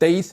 23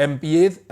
MPAs,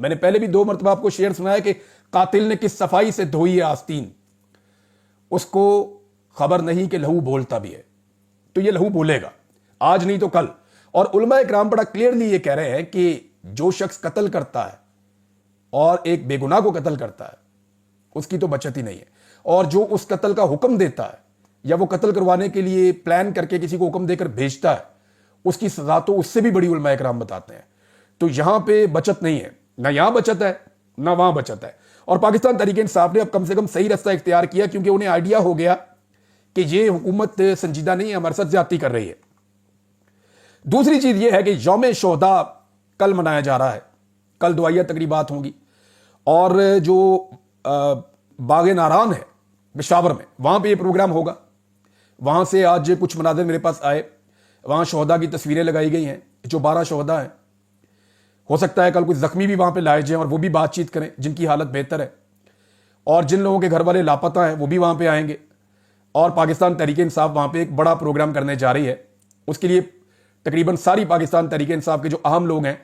میں نے پہلے بھی 2 مرتبہ آپ کو شعر سنایا کہ قاتل نے کس صفائی سے دھوئی ہے آستین، اس کو خبر نہیں کہ لہو بولتا بھی ہے. تو یہ لہو بولے گا آج نہیں تو کل. اور علماء اکرام بڑا کلیئرلی یہ کہہ رہے ہیں کہ جو شخص قتل کرتا ہے اور ایک بے گناہ کو قتل کرتا ہے اس کی تو بچت ہی نہیں ہے، اور جو اس قتل کا حکم دیتا ہے یا وہ قتل کروانے کے لیے پلان کر کے کسی کو حکم دے کر بھیجتا ہے اس کی سزا تو اس سے بھی بڑی علماء اکرام بتاتے ہیں. تو یہاں پہ بچت نہیں ہے، نہ یہاں بچت ہے نہ وہاں بچت ہے. اور پاکستان تحریک انصاف نے اب کم سے کم صحیح راستہ اختیار کیا، کیونکہ انہیں آئیڈیا ہو گیا کہ یہ حکومت سنجیدہ نہیں ہے، ہمارے ساتھ زیادتی کر رہی ہے. دوسری چیز یہ ہے کہ یوم شہداء کل منایا جا رہا ہے، کل دعائیہ تقریبات ہوں گی، اور جو باغ ناران ہے پشاور میں وہاں پہ یہ پروگرام ہوگا. وہاں سے آج کچھ مناظر میرے پاس آئے، وہاں شہداء کی تصویریں لگائی گئی ہیں، جو 12 شہداء ہیں. ہو سکتا ہے کل کچھ زخمی بھی وہاں پہ لائے جائیں اور وہ بھی بات چیت کریں جن کی حالت بہتر ہے، اور جن لوگوں کے گھر والے لاپتہ ہیں وہ بھی وہاں پہ آئیں گے. اور پاکستان تحریک انصاف وہاں پہ ایک بڑا پروگرام کرنے جا رہی ہے. اس کے لیے تقریباً ساری پاکستان تحریک انصاف کے جو اہم لوگ ہیں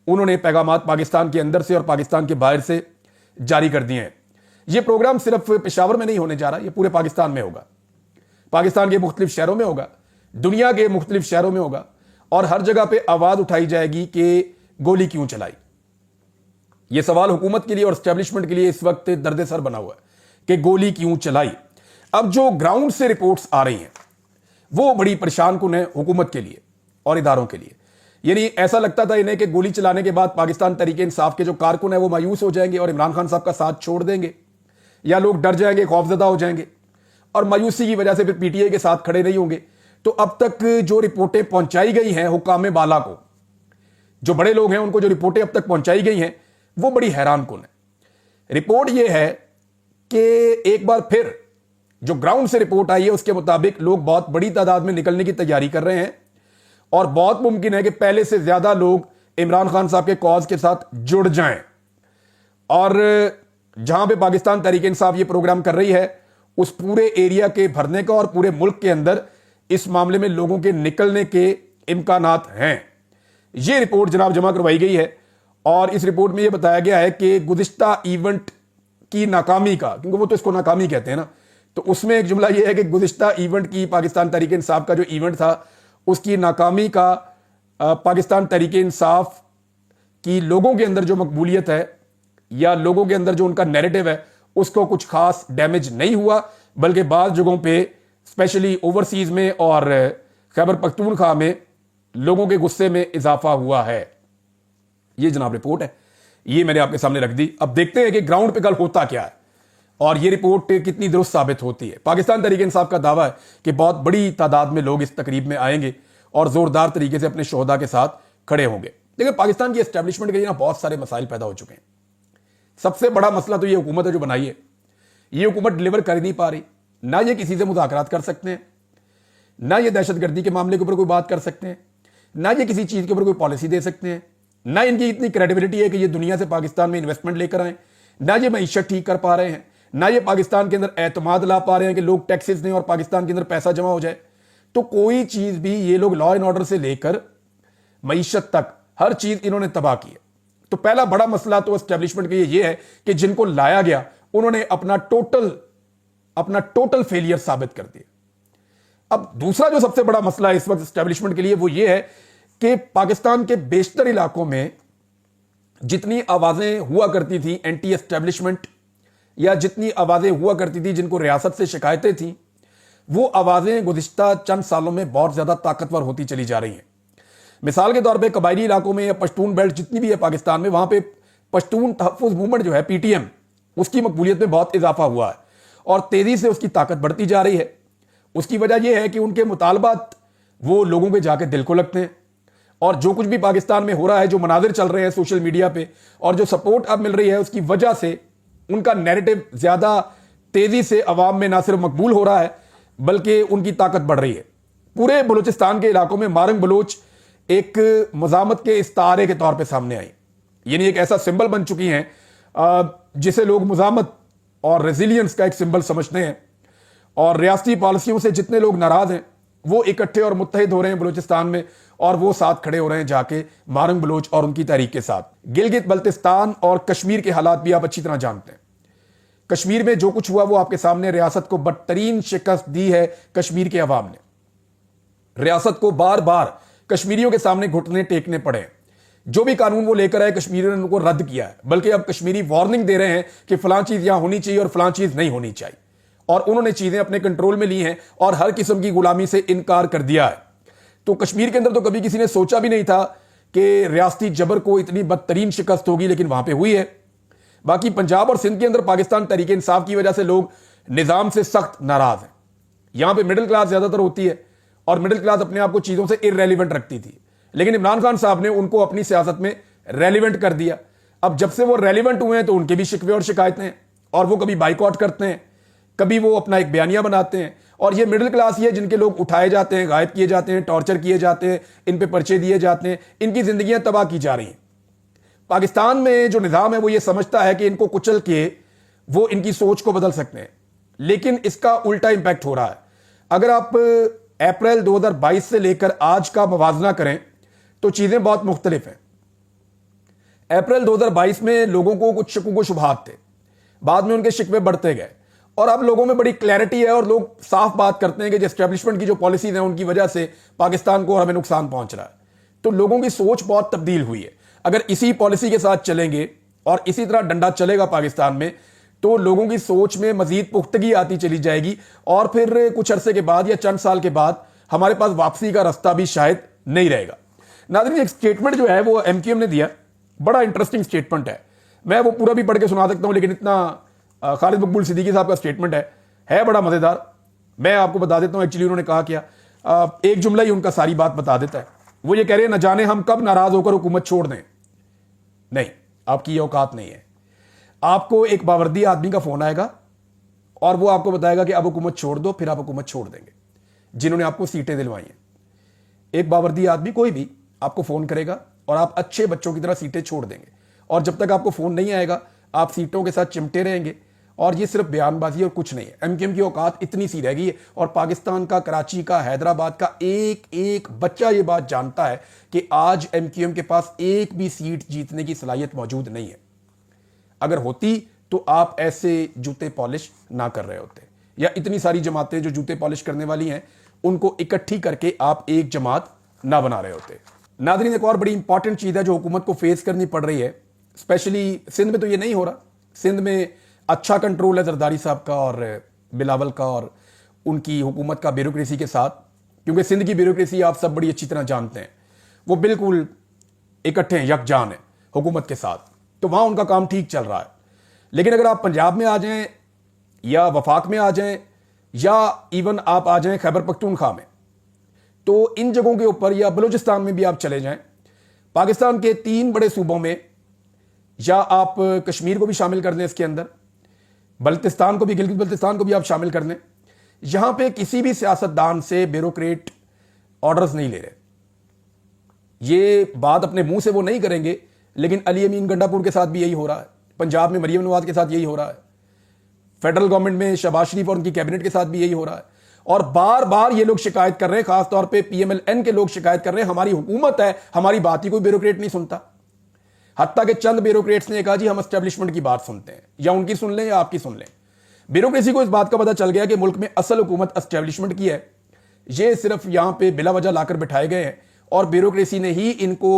انہوں نے پیغامات پاکستان کے اندر سے اور پاکستان کے باہر سے جاری کر دیے ہیں. یہ پروگرام صرف پشاور میں نہیں ہونے جا رہا، یہ پورے پاکستان میں ہوگا، پاکستان کے مختلف شہروں میں ہوگا، دنیا کے مختلف شہروں میں ہوگا، اور ہر جگہ پہ آواز اٹھائی جائے گی کہ گولی کیوں چلائی. یہ سوال حکومت کے لیے اور اسٹیبلشمنٹ کے لیے اس وقت درد سر بنا ہوا ہے کہ گولی کیوں چلائی. اب جو گراؤنڈ سے رپورٹس آ رہی ہیں وہ بڑی پریشان کن ہے حکومت کے لیے اور اداروں کے لیے. یعنی ایسا لگتا تھا انہیں کہ گولی چلانے کے بعد پاکستان تحریک انصاف کے جو کارکن ہیں وہ مایوس ہو جائیں گے اور عمران خان صاحب کا ساتھ چھوڑ دیں گے، یا لوگ ڈر جائیں گے، خوفزدہ ہو جائیں گے، اور مایوسی کی وجہ سے پھر پی ٹی آئی کے ساتھ کھڑے نہیں ہوں گے. تو اب تک جو رپورٹیں پہنچائی گئی ہیں حکام بالا کو، جو بڑے لوگ ہیں ان کو جو رپورٹیں اب تک پہنچائی گئی ہیں وہ بڑی حیران کن ہے. رپورٹ یہ ہے کہ ایک بار پھر جو گراؤنڈ سے رپورٹ آئی ہے اس کے مطابق لوگ بہت بڑی تعداد میں نکلنے کی تیاری کر رہے ہیں، اور بہت ممکن ہے کہ پہلے سے زیادہ لوگ عمران خان صاحب کے کاز کے ساتھ جڑ جائیں. اور جہاں پہ پاکستان تحریک انصاف یہ پروگرام کر رہی ہے اس پورے ایریا کے بھرنے کا اور پورے ملک کے اندر اس معاملے میں لوگوں کے نکلنے کے امکانات ہیں. یہ رپورٹ جناب جمع کروائی گئی ہے، اور اس رپورٹ میں یہ بتایا گیا ہے کہ گزشتہ ایونٹ کی ناکامی کا، کیونکہ وہ تو اس کو ناکامی کہتے ہیں نا، تو اس میں ایک جملہ یہ ہے کہ گزشتہ ایونٹ کی پاکستان تحریک انصاف کا جو ایونٹ تھا اس کی ناکامی کا پاکستان تحریک انصاف کی لوگوں کے اندر جو مقبولیت ہے یا لوگوں کے اندر جو ان کا نیریٹو ہے اس کو کچھ خاص ڈیمیج نہیں ہوا، بلکہ بعض جگہوں پہ اسپیشلی اوورسیز میں اور خیبر پختونخوا میں لوگوں کے غصے میں اضافہ ہوا ہے. یہ جناب رپورٹ ہے، یہ میں نے آپ کے سامنے رکھ دی. اب دیکھتے ہیں کہ گراؤنڈ پہ کل ہوتا کیا ہے اور یہ رپورٹ کتنی درست ثابت ہوتی ہے. پاکستان تحریک انصاف کا دعویٰ ہے کہ بہت بڑی تعداد میں لوگ اس تقریب میں آئیں گے اور زوردار طریقے سے اپنے شہداء کے ساتھ کھڑے ہوں گے. لیکن پاکستان کی اسٹیبلشمنٹ کے لیے بہت سارے مسائل پیدا ہو چکے ہیں. سب سے بڑا مسئلہ تو یہ حکومت ہے جو بنائی ہے، یہ حکومت ڈلیور کر نہیں پا رہی. نہ یہ کسی سے مذاکرات کر سکتے ہیں، نہ یہ دہشت گردی کے معاملے کے اوپر کوئی بات کر سکتے ہیں، نہ یہ کسی چیز کے اوپر کوئی پالیسی دے سکتے ہیں، نہ ان کی اتنی کریڈیبلٹی ہے کہ یہ دنیا سے پاکستان میں انویسٹمنٹ لے کر آئیں، نہ یہ معیشت ٹھیک کر پا رہے ہیں، نہ یہ پاکستان کے اندر اعتماد لا پا رہے ہیں کہ لوگ ٹیکسز دیں اور پاکستان کے اندر پیسہ جمع ہو جائے. تو کوئی چیز بھی یہ لوگ لا اینڈ آرڈر سے لے کر معیشت تک ہر چیز انہوں نے تباہ کی ہے. تو پہلا بڑا مسئلہ تو اسٹیبلشمنٹ کے یہ ہے کہ جن کو لایا گیا انہوں نے اپنا ٹوٹل فیلئر ثابت کر دیا. اب دوسرا جو سب سے بڑا مسئلہ ہے اس وقت اسٹیبلشمنٹ کے لیے وہ یہ ہے کہ پاکستان کے بیشتر علاقوں میں جتنی آوازیں ہوا کرتی تھیں اینٹی اسٹیبلشمنٹ، یا جتنی آوازیں ہوا کرتی تھی جن کو ریاست سے شکایتیں تھیں، وہ آوازیں گزشتہ چند سالوں میں بہت زیادہ طاقتور ہوتی چلی جا رہی ہیں. مثال کے طور پہ قبائلی علاقوں میں یا پشتون بیلٹ جتنی بھی ہے پاکستان میں، وہاں پہ پشتون تحفظ موومنٹ جو ہے پی ٹی ایم، اس کی مقبولیت میں بہت اضافہ ہوا ہے اور تیزی سے اس کی طاقت بڑھتی جا رہی ہے. اس کی وجہ یہ ہے کہ ان کے مطالبات وہ لوگوں کے جا کے دل کو لگتے ہیں، اور جو کچھ بھی پاکستان میں ہو رہا ہے، جو مناظر چل رہے ہیں سوشل میڈیا پہ اور جو سپورٹ اب مل رہی ہے، اس کی وجہ سے ان کا نیریٹو زیادہ تیزی سے عوام میں نہ صرف مقبول ہو رہا ہے بلکہ ان کی طاقت بڑھ رہی ہے. پورے بلوچستان کے علاقوں میں مارنگ بلوچ ایک مزاحمت کے استعارے کے طور پہ سامنے آئی، یعنی ایک ایسا سمبل بن چکی ہیں جسے لوگ مزاحمت اور ریزیلینس کا ایک سمبل سمجھتے ہیں. اور ریاستی پالیسیوں سے جتنے لوگ ناراض ہیں وہ اکٹھے اور متحد ہو رہے ہیں بلوچستان میں، اور وہ ساتھ کھڑے ہو رہے ہیں جا کے مارنگ بلوچ اور ان کی تحریک کے ساتھ. گلگت بلتستان اور کشمیر کے حالات بھی آپ اچھی طرح جانتے ہیں. کشمیر میں جو کچھ ہوا وہ آپ کے سامنے. ریاست کو بدترین شکست دی ہے کشمیر کے عوام نے. ریاست کو بار بار کشمیریوں کے سامنے گھٹنے ٹیکنے پڑے. جو بھی قانون وہ لے کر آئے کشمیریوں نے ان کو رد کیا ہے, بلکہ اب کشمیری وارننگ دے رہے ہیں کہ فلاں چیز یہاں ہونی چاہیے اور فلاں چیز نہیں ہونی چاہیے, اور انہوں نے چیزیں اپنے کنٹرول میں لی ہیں اور ہر قسم کی غلامی سے انکار کر دیا ہے. تو کشمیر کے اندر تو کبھی کسی نے سوچا بھی نہیں تھا کہ ریاستی جبر کو اتنی بدترین شکست ہوگی, لیکن وہاں پہ ہوئی ہے. باقی پنجاب اور سندھ کے اندر پاکستان تحریک انصاف کی وجہ سے لوگ نظام سے سخت ناراض ہیں. یہاں پہ مڈل کلاس زیادہ تر ہوتی ہے اور مڈل کلاس اپنے آپ کو چیزوں سے ارریلیونٹ رکھتی تھی, لیکن عمران خان صاحب نے ان کو اپنی سیاست میں ریلیونٹ کر دیا. اب جب سے وہ ریلیونٹ ہوئے ہیں تو ان کے بھی شکوے اور شکایتیں ہیں, اور وہ کبھی بائیکاٹ کرتے ہیں, کبھی وہ اپنا ایک بیانیہ بناتے ہیں. اور یہ مڈل کلاس یہ جن کے لوگ اٹھائے جاتے ہیں, غائب کیے جاتے ہیں, ٹارچر کیے جاتے ہیں, ان پہ پرچے دیے جاتے ہیں, ان کی زندگیاں تباہ کی جا رہی ہیں. پاکستان میں جو نظام ہے وہ یہ سمجھتا ہے کہ ان کو کچل کے وہ ان کی سوچ کو بدل سکتے ہیں, لیکن اس کا الٹا امپیکٹ ہو رہا ہے. اگر آپ اپریل 2022 سے لے کر آج کا موازنہ کریں تو چیزیں بہت مختلف ہیں. اپریل 2022 میں لوگوں کو کچھ شکوک و شبہات تھے, بعد میں ان کے شکوے بڑھتے گئے, اور اب لوگوں میں بڑی کلیئرٹی ہے اور لوگ صاف بات کرتے ہیں کہ جو اسٹیبلشمنٹ کی جو پالیسیز ہیں ان کی وجہ سے پاکستان کو اور ہمیں نقصان پہنچ رہا ہے. تو لوگوں کی سوچ بہت تبدیل ہوئی ہے. اگر اسی پالیسی کے ساتھ چلیں گے اور اسی طرح ڈنڈا چلے گا پاکستان میں تو لوگوں کی سوچ میں مزید پختگی آتی چلی جائے گی, اور پھر کچھ عرصے کے بعد یا چند سال کے بعد ہمارے پاس واپسی کا رستہ بھی شاید نہیں رہے گا. ناظرین, ایک سٹیٹمنٹ جو ہے وہ ایم کیو ایم نے دیا, بڑا انٹرسٹنگ سٹیٹمنٹ ہے. میں وہ پورا بھی پڑھ کے سنا سکتا ہوں, لیکن اتنا خالد مقبول صدیقی صاحب کا سٹیٹمنٹ ہے بڑا مزیدار. میں آپ کو بتا دیتا ہوں ایکچولی انہوں نے کہا کیا. ایک جملہ ہی ان کا ساری بات بتا دیتا ہے. وہ یہ کہہ رہے ہیں, نہ جانے ہم کب ناراض ہو کر حکومت چھوڑ دیں. نہیں, آپ کی یہ اوقات نہیں ہے. آپ کو ایک باوردی آدمی کا فون آئے گا اور وہ آپ کو بتائے گا کہ اب حکومت چھوڑ دو, پھر آپ حکومت چھوڑ دیں گے. جنہوں نے آپ کو سیٹیں دلوائی ہیں, ایک باوردی آدمی کوئی بھی آپ کو فون کرے گا اور آپ اچھے بچوں کی طرح سیٹیں چھوڑ دیں گے, اور جب تک آپ کو فون نہیں آئے گا آپ سیٹوں کے ساتھ چمٹے رہیں گے. اور یہ صرف بیان بازی اور کچھ نہیں ہے. ایم کیو ایم کی اوقات اتنی سی رہ گئی ہے, اور پاکستان کا, کراچی کا, حیدرآباد کا ایک ایک بچہ یہ بات جانتا ہے کہ آج ایم کیو ایم کے پاس ایک بھی سیٹ جیتنے کی صلاحیت موجود نہیں ہے. اگر ہوتی تو آپ ایسے جوتے پالش نہ کر رہے ہوتے, یا اتنی ساری جماعتیں جو جوتے پالش کرنے والی ہیں ان کو اکٹھی کر کے آپ ایک جماعت نہ بنا رہے ہوتے. ناظرین, ایک اور بڑی امپورٹنٹ چیز ہے جو حکومت کو فیس کرنی پڑ رہی ہے, اسپیشلی سندھ میں تو یہ نہیں ہو رہا. سندھ میں اچھا کنٹرول ہے زرداری صاحب کا اور بلاول کا اور ان کی حکومت کا بیوروکریسی کے ساتھ, کیونکہ سندھ کی بیوروکریسی آپ سب بڑی اچھی طرح جانتے ہیں, وہ بالکل اکٹھے ہیں, یکجان ہیں حکومت کے ساتھ, تو وہاں ان کا کام ٹھیک چل رہا ہے. لیکن اگر آپ پنجاب میں آ جائیں یا وفاق میں آ جائیں یا ایون آپ آ جائیں خیبر پختونخوا میں, تو ان جگہوں کے اوپر, یا بلوچستان میں بھی آپ چلے جائیں, پاکستان کے 3 بڑے صوبوں میں, یا آپ کشمیر کو بھی شامل کر دیں اس کے اندر, بلتستان کو بھی, گلگت بلتستان کو بھی آپ شامل کر دیں, یہاں پہ کسی بھی سیاستدان سے بیوروکریٹ آرڈرز نہیں لے رہے. یہ بات اپنے منہ سے وہ نہیں کریں گے, لیکن علی امین گنڈا پور کے ساتھ بھی یہی ہو رہا ہے, پنجاب میں مریم نواز کے ساتھ یہی ہو رہا ہے, فیڈرل گورنمنٹ میں شہباز شریف اور ان کی کیبنٹ کے ساتھ بھی یہی ہو رہا ہے. اور بار بار یہ لوگ شکایت کر رہے ہیں, خاص طور پہ پی ایم ایل این کے لوگ شکایت کر رہے ہیں, ہماری حکومت ہے, ہماری بات ہی کوئی بیوروکریٹ نہیں سنتا. حتیٰ کہ چند بیوروکریٹس نے کہا جی ہم اسٹیبلشمنٹ کی بات سنتے ہیں, یا ان کی سن لیں یا آپ کی سن لیں. بیوروکریسی کو اس بات کا پتہ چل گیا کہ ملک میں اصل حکومت اسٹیبلشمنٹ کی ہے, یہ صرف یہاں پہ بلا وجہ لا کر بٹھائے گئے ہیں, اور بیوروکریسی نے ہی ان کو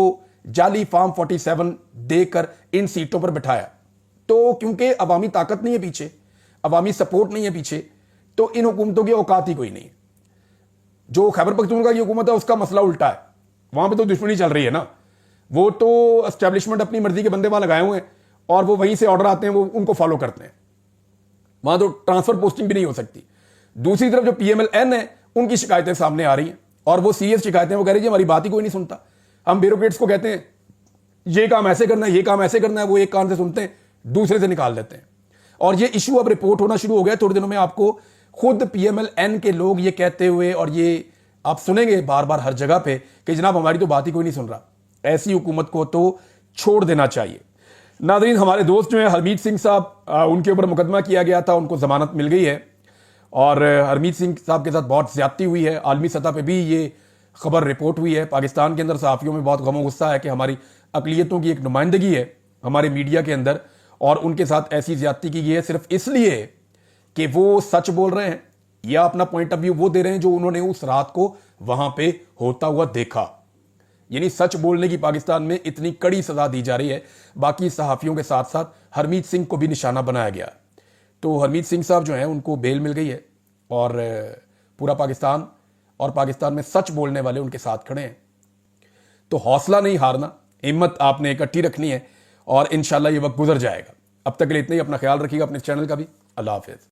جعلی فارم 47 دے کر ان سیٹوں پر بٹھایا. تو کیونکہ عوامی طاقت نہیں ہے پیچھے, عوامی سپورٹ نہیں ہے پیچھے, تو ان حکومتوں کی اوقات ہی کوئی نہیں ہے. جو خیبر پختونخوا کی حکومت ہے اس کا مسئلہ الٹا ہے, وہاں پہ تو دشمنی چل رہی ہے نا, وہ تو اسٹیبلشمنٹ اپنی مرضی کے بندے وہاں لگائے ہوئے ہیں, اور وہ وہیں سے آرڈر آتے ہیں, وہ ان کو فالو کرتے ہیں. وہاں تو ٹرانسفر پوسٹنگ بھی نہیں ہو سکتی. دوسری طرف جو پی ایم ایل این ہے ان کی شکایتیں سامنے آ رہی ہیں, اور وہ سیریس شکایتیں, وہ کہہ رہی ہیں ہماری بات ہی کوئی نہیں سنتا. ہم بیوروکریٹس کو کہتے ہیں یہ کام ایسے کرنا ہے, یہ کام ایسے کرنا ہے, وہ ایک کان سے سنتے ہیں, دوسرے سے نکال دیتے ہیں. اور یہ ایشو اب رپورٹ ہونا شروع ہو گیا. تھوڑے دنوں میں آپ کو خود پی ایم ایل این کے لوگ یہ کہتے ہوئے, اور یہ آپ سنیں گے بار بار ہر جگہ پہ, کہ جناب ہماری تو بات ہی کوئی نہیں سن رہا. ایسی حکومت کو تو چھوڑ دینا چاہیے. ناظرین, ہمارے دوست جو ہیں ہرمیت سنگھ صاحب, ان کے اوپر مقدمہ کیا گیا تھا, ان کو ضمانت مل گئی ہے, اور ہرمیت سنگھ صاحب کے ساتھ بہت زیادتی ہوئی ہے. عالمی سطح پہ بھی یہ خبر رپورٹ ہوئی ہے. پاکستان کے اندر صحافیوں میں بہت غم و غصہ ہے کہ ہماری اقلیتوں کی ایک نمائندگی ہے ہمارے میڈیا کے اندر اور ان کے ساتھ ایسی زیادتی کی گئی ہے صرف اس لیے کہ وہ سچ بول رہے ہیں یا اپنا پوائنٹ آف ویو وہ دے رہے ہیں جو انہوں نے اس رات کو وہاں پہ ہوتا ہوا دیکھا. یعنی سچ بولنے کی پاکستان میں اتنی کڑی سزا دی جا رہی ہے. باقی صحافیوں کے ساتھ ساتھ ہرمیت سنگھ کو بھی نشانہ بنایا گیا. تو ہرمیت سنگھ صاحب جو ہیں ان کو بیل مل گئی ہے اور پورا پاکستان اور پاکستان میں سچ بولنے والے ان کے ساتھ کھڑے ہیں. تو حوصلہ نہیں ہارنا, ہمت آپ نے اکٹھی رکھنی ہے اور انشاءاللہ یہ وقت گزر جائے گا. اب تک کے لیے اتنا ہی. اپنا خیال رکھیے گا, اپنے چینل کا بھی. اللہ حافظ.